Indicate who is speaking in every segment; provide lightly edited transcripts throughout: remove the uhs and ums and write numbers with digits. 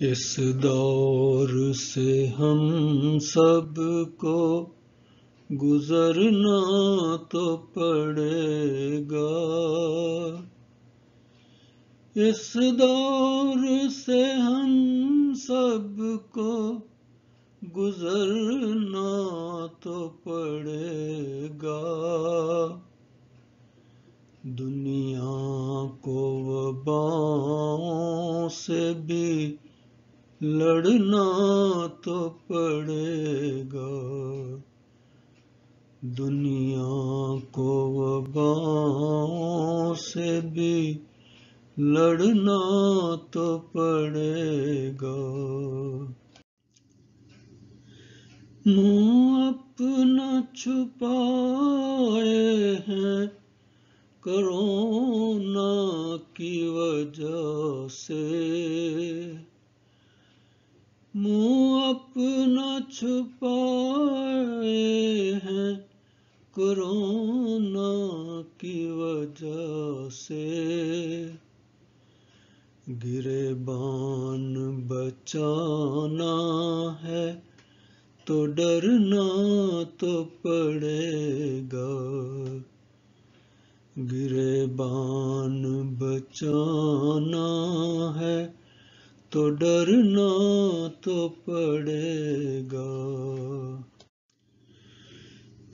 Speaker 1: اس دور سے ہم سب کو گزرنا تو پڑے گا، اس دور سے ہم سب کو گزرنا تو پڑے گا، دنیا کو وباؤں سے بھی لڑنا تو پڑے گا، دنیا کو وباؤں سے بھی لڑنا تو پڑے گا، منہ اپنا چھپائے ہیں کرونا کی وجہ سے، منہ اپنا چھپائے ہیں کرونا کی وجہ سے، گریبان بچانا ہے تو ڈرنا تو پڑے گا، گریبان بچانا ہے تو ڈرنا تو پڑے گا،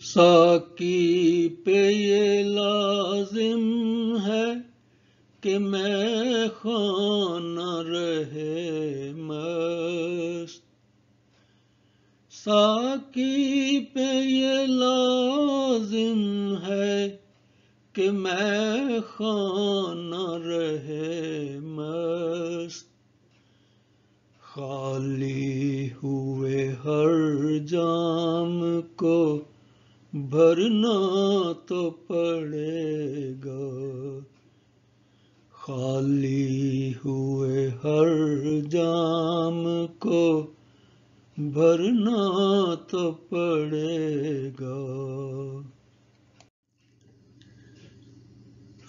Speaker 1: ساقی پہ یہ لازم ہے کہ میں خانہ رہے مست، ساقی پہ یہ لازم ہے کہ میں خانہ رہے مست، خالی ہوئے ہر جام کو بھرنا تو پڑے گا، خالی ہوئے ہر جام کو بھرنا تو پڑے گا،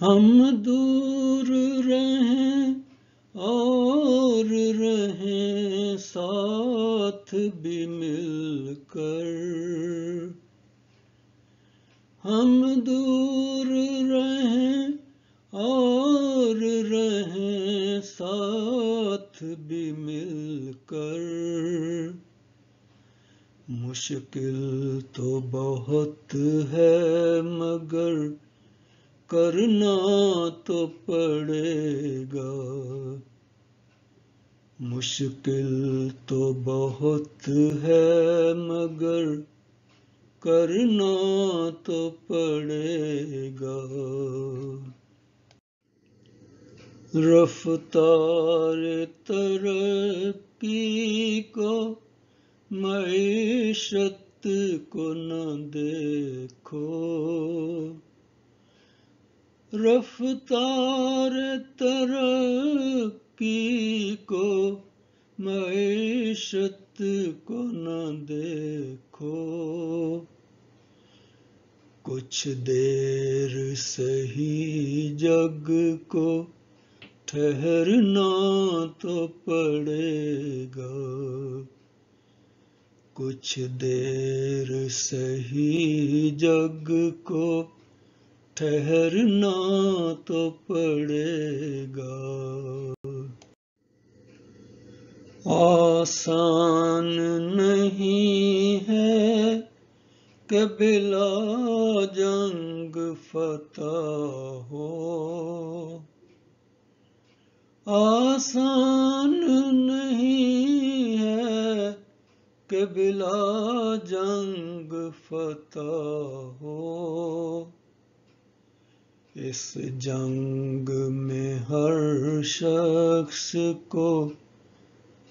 Speaker 1: ہم دور رہیں اور رہیں ساتھ بھی مل کر، ہم دور رہیں اور رہیں ساتھ بھی مل کر، مشکل تو بہت ہے مگر کرنا تو پڑے گا، مشکل تو بہت ہے مگر کرنا تو پڑے گا، رفتار ترقی کو معیشت کو نہ دیکھو، رفتار ترقی کو معیشت کو نہ دیکھو، کچھ دیر سہی جگ کو ٹھہرنا تو پڑے گا، کچھ دیر سہی جگ کو ٹھہرنا تو پڑے گا، آسان نہیں ہے کہ بلا جنگ فتح ہو، آسان نہیں ہے کہ بلا جنگ فتح ہو، اس جنگ میں ہر شخص کو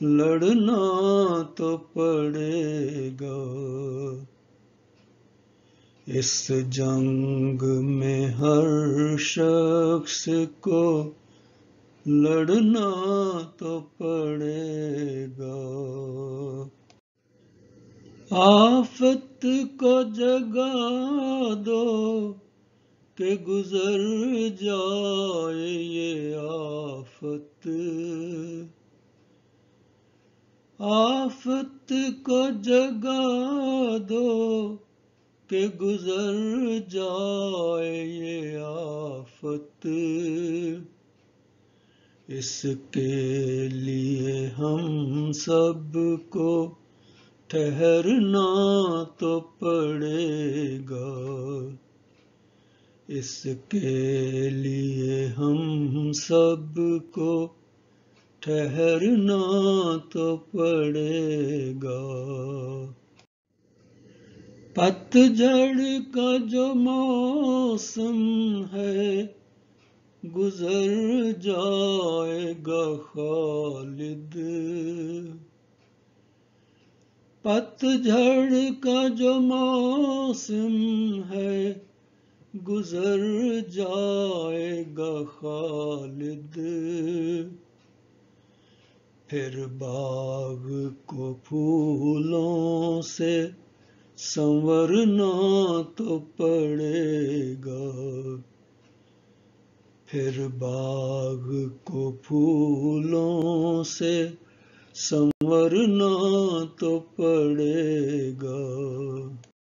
Speaker 1: لڑنا تو پڑے گا، اس جنگ میں ہر شخص کو لڑنا تو پڑے گا، آفت کو جگا دو کہ گزر جائے یہ آفت، آفت کو جگا دو کہ گزر جائے یہ آفت، اس کے لیے ہم سب کو ٹھہرنا تو پڑے گا، اس کے لیے ہم سب کو ٹھہرنا تو پڑے گا۔ پتجھڑ کا جو موسم ہے گزر جائے گا خالد، پتجھڑ کا جو موسم ہے گزر جائے گا خالد، پھر باغ کو پھولوں سے سنورنا تو پڑے گا، پھر باغ کو پھولوں سے سنورنا تو پڑے گا۔